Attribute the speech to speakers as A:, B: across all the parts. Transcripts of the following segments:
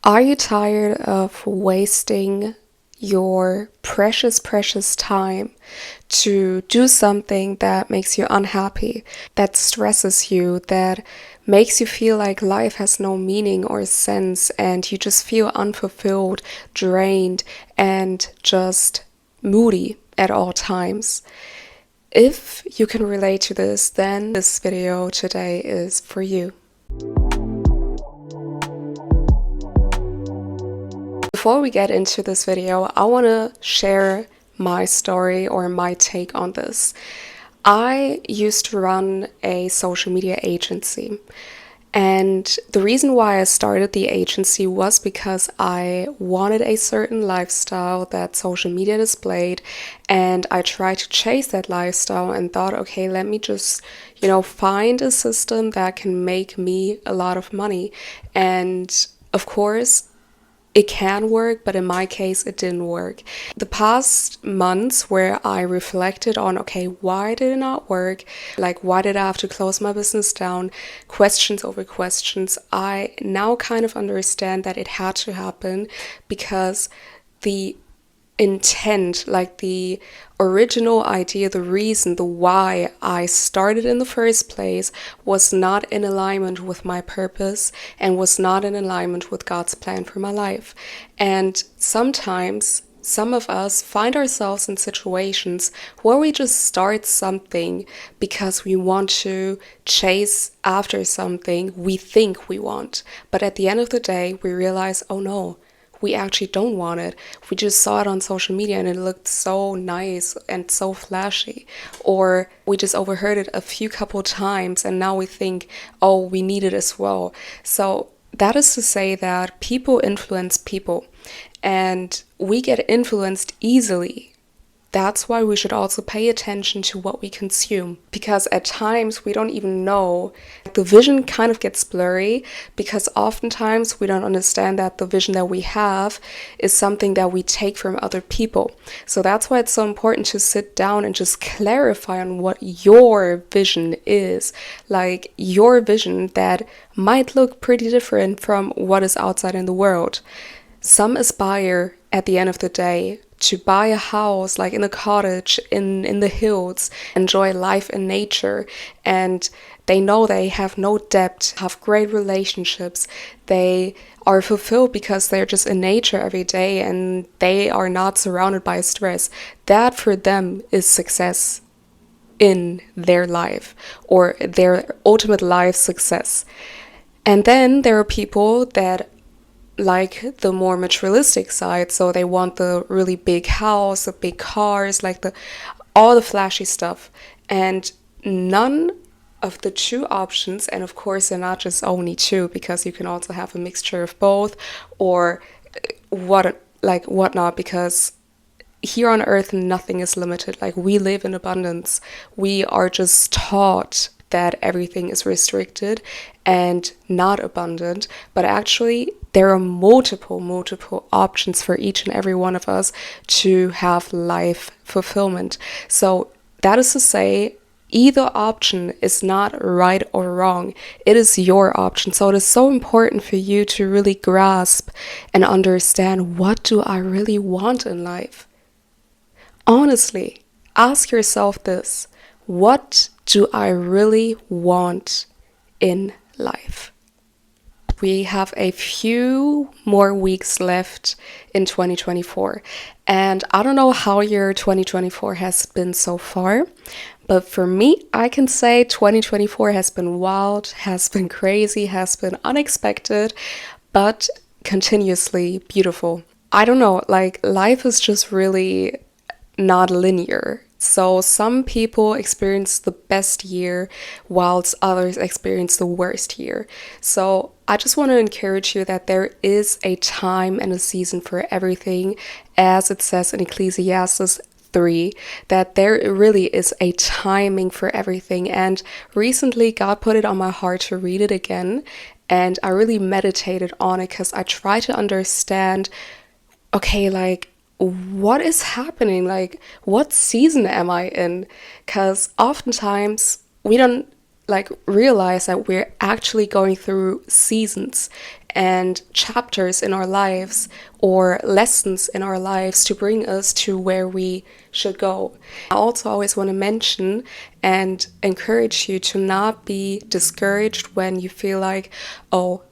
A: Are you tired of wasting your precious time to do something that makes you unhappy, that stresses you, that makes you feel like life has no meaning or sense, and you just feel unfulfilled, drained, and just moody at all times? If you can relate to this, then this video today is for you. Before we get into this video, I want to share my story or my take on this. I used to run a social media agency, and the reason why I started the agency was because I wanted a certain lifestyle that social media displayed, and I tried to chase that lifestyle and thought, okay, let me just, find a system that can make me a lot of money. And of course, it can work, but in my case, it didn't work. The past months where I reflected on, okay, why did it not work? Like, why did I have to close my business down? Questions over questions. I now kind of understand that it had to happen because the intent, like the original idea, the reason, the why I started in the first place was not in alignment with my purpose and was not in alignment with God's plan for my life. And sometimes some of us find ourselves in situations where we just start something because we want to chase after something we think we want. But at the end of the day, we realize, oh no, we actually don't want it. We just saw it on social media and it looked so nice and so flashy. Or we just overheard it a few couple times and now we think, oh, we need it as well. So that is to say that people influence people and we get influenced easily. That's why we should also pay attention to what we consume, because at times we don't even know. The vision kind of gets blurry because oftentimes we don't understand that the vision that we have is something that we take from other people. So that's why it's so important to sit down and just clarify on what your vision is, like your vision that might look pretty different from what is outside in the world. Some aspire at the end of the day to buy a house, like in a cottage in the hills, enjoy life in nature, and they know they have no debt, have great relationships, they are fulfilled because they're just in nature every day and they are not surrounded by stress. That for them is success in their life or their ultimate life success. And then there are people that like the more materialistic side, so they want the really big house, the big cars, like all the flashy stuff. And none of the two options, and of course they're not just only two, because you can also have a mixture of both or whatnot, because here on earth nothing is limited. Like, we live in abundance. We are just taught that everything is restricted and not abundant, but actually there are multiple options for each and every one of us to have life fulfillment. So that is to say, either option is not right or wrong. It is your option. So it is so important for you to really grasp and understand, what do I really want in life? Honestly, ask yourself this: what do I really want in life? We have a few more weeks left in 2024, and I don't know how your 2024 has been so far, but for me, I can say 2024 has been wild, has been crazy, has been unexpected, but continuously beautiful. I don't know, like, life is just really not linear. So some people experience the best year whilst others experience the worst year. So I just want to encourage you that there is a time and a season for everything, as it says in Ecclesiastes 3, that there really is a timing for everything. And recently God put it on my heart to read it again, and I really meditated on it because I try to understand, okay, like, what is happening? Like, what season am I in? Because oftentimes we don't realize that we're actually going through seasons, and chapters in our lives or lessons in our lives to bring us to where we should go. I also always want to mention and encourage you to not be discouraged when you feel like, oh,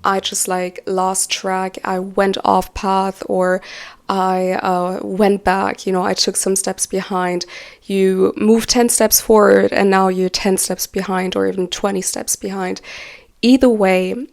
A: I just like lost track, I went off path, or I went back, I took some steps behind. You move 10 steps forward and now you're 10 steps behind or even 20 steps behind. Either way,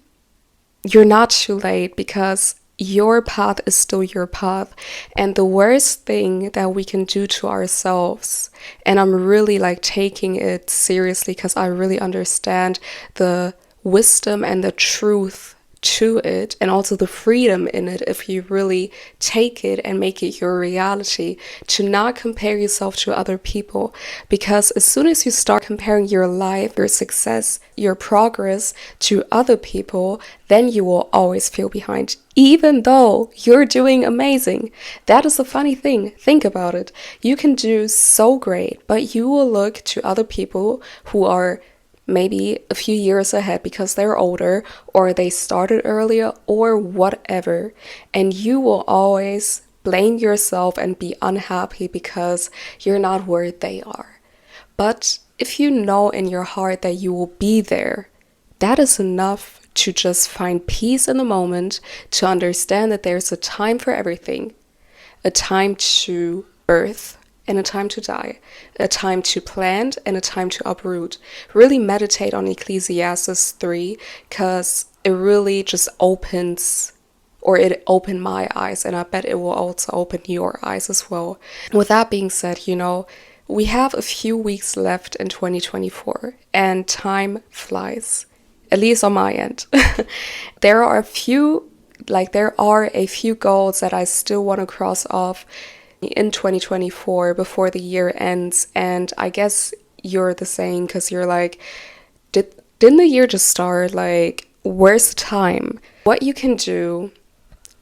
A: you're not too late because your path is still your path. And the worst thing that we can do to ourselves, and I'm really like taking it seriously because I really understand the wisdom and the truth to it, and also the freedom in it if you really take it and make it your reality, to not compare yourself to other people. Because as soon as you start comparing your life, your success, your progress to other people, then you will always feel behind, even though you're doing amazing. That is a funny thing. Think about it. You can do so great, but you will look to other people who are maybe a few years ahead because they're older or they started earlier or whatever. And you will always blame yourself and be unhappy because you're not where they are. But if you know in your heart that you will be there, that is enough to just find peace in the moment, to understand that there's a time for everything, a time to birth, and a time to die, a time to plant and a time to uproot. Really meditate on Ecclesiastes 3 because it really just opens, or it opened my eyes, and I bet it will also open your eyes as well. With that being said, we have a few weeks left in 2024 and time flies, at least on my end. There are a few goals that I still want to cross off in 2024 before the year ends, and I guess you're the same because you're like, didn't the year just start? Like, where's the time? What you can do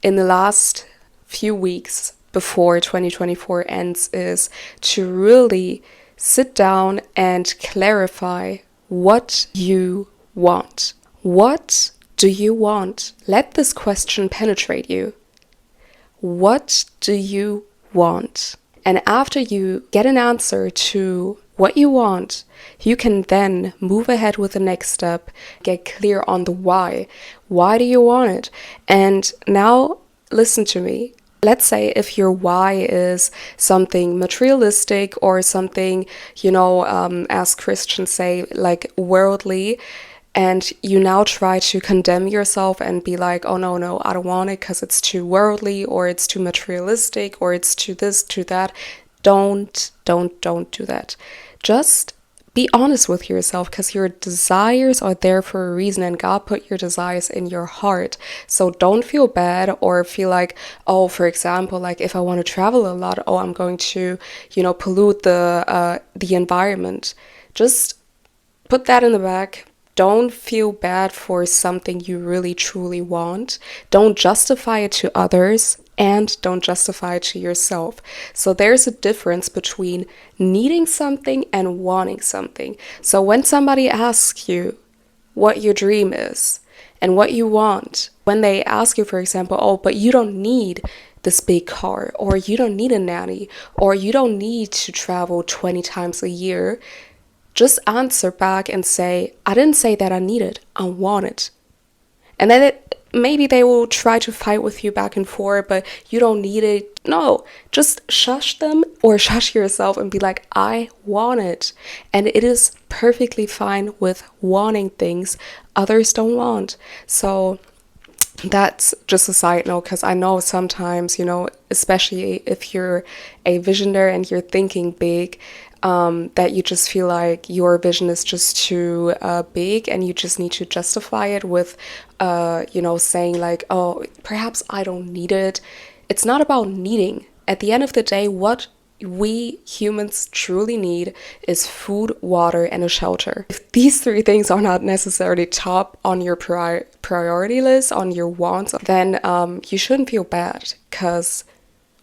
A: in the last few weeks before 2024 ends is to really sit down and clarify what you want. What do you want? Let this question penetrate you. What do you want? And after you get an answer to what you want, you can then move ahead with the next step, get clear on the why. Why do you want it? And now listen to me. Let's say if your why is something materialistic or something, as Christians say, like worldly, and you now try to condemn yourself and be like, oh no, I don't want it because it's too worldly or it's too materialistic or it's too this, too that. Don't do that. Just be honest with yourself because your desires are there for a reason and God put your desires in your heart. So don't feel bad or feel like, oh, for example, like if I want to travel a lot, oh, I'm going to, pollute the environment. Just put that in the back. Don't feel bad for something you really truly want. Don't justify it to others and don't justify it to yourself. So there's a difference between needing something and wanting something. So when somebody asks you what your dream is and what you want, when they ask you, for example, oh, but you don't need this big car, or you don't need a nanny, or you don't need to travel 20 times a year, just answer back and say, I didn't say that I need it, I want it. And then maybe they will try to fight with you back and forth, but you don't need it. No, just shush them or shush yourself and be like, I want it. And it is perfectly fine with wanting things others don't want. So that's just a side note, because I know sometimes, especially if you're a visionary and you're thinking big, that you just feel like your vision is just too big and you just need to justify it with, saying like, oh, perhaps I don't need it. It's not about needing. At the end of the day, what we humans truly need is food, water, and a shelter. If these three things are not necessarily top on your priority list, on your wants, then you shouldn't feel bad, because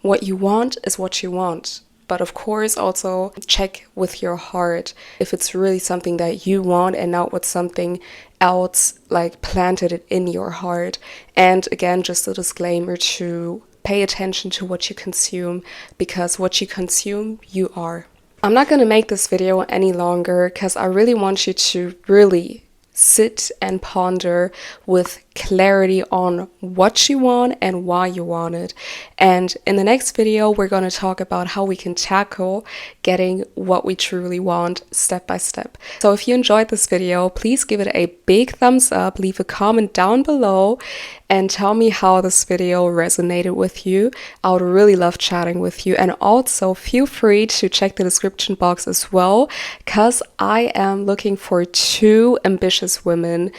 A: what you want is what you want. But of course, also check with your heart if it's really something that you want and not what something else like planted it in your heart. And again, just a disclaimer to pay attention to what you consume, because what you consume, you are. I'm not going to make this video any longer because I really want you to really sit and ponder with clarity on what you want and why you want it. And in the next video, we're going to talk about how we can tackle getting what we truly want step by step. So if you enjoyed this video, please give it a big thumbs up, leave a comment down below, and tell me how this video resonated with you. I would really love chatting with you. And also feel free to check the description box as well, because I am looking for 2 ambitious women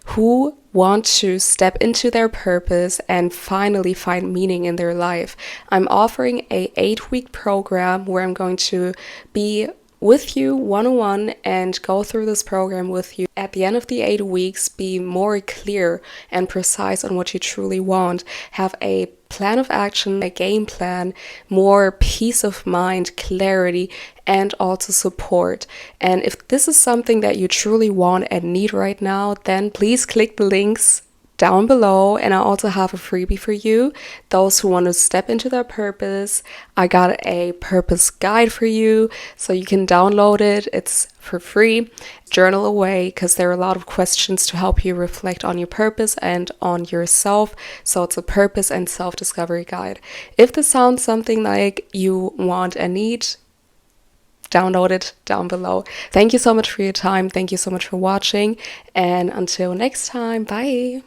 A: who want to step into their purpose and finally find meaning in their life. I'm offering a 8-week program where I'm going to be with you one-on-one and go through this program with you. At the end of the 8 weeks, be more clear and precise on what you truly want. Have a plan of action, a game plan, more peace of mind, clarity, and also support. And if this is something that you truly want and need right now, then please click the links down below, and I also have a freebie for you. Those who want to step into their purpose, I got a purpose guide for you, so you can download it. It's for free. Journal away, because there are a lot of questions to help you reflect on your purpose and on yourself. So it's a purpose and self-discovery guide. If this sounds something like you want and need, download it down below. Thank you so much for your time. Thank you so much for watching. And until next time, bye.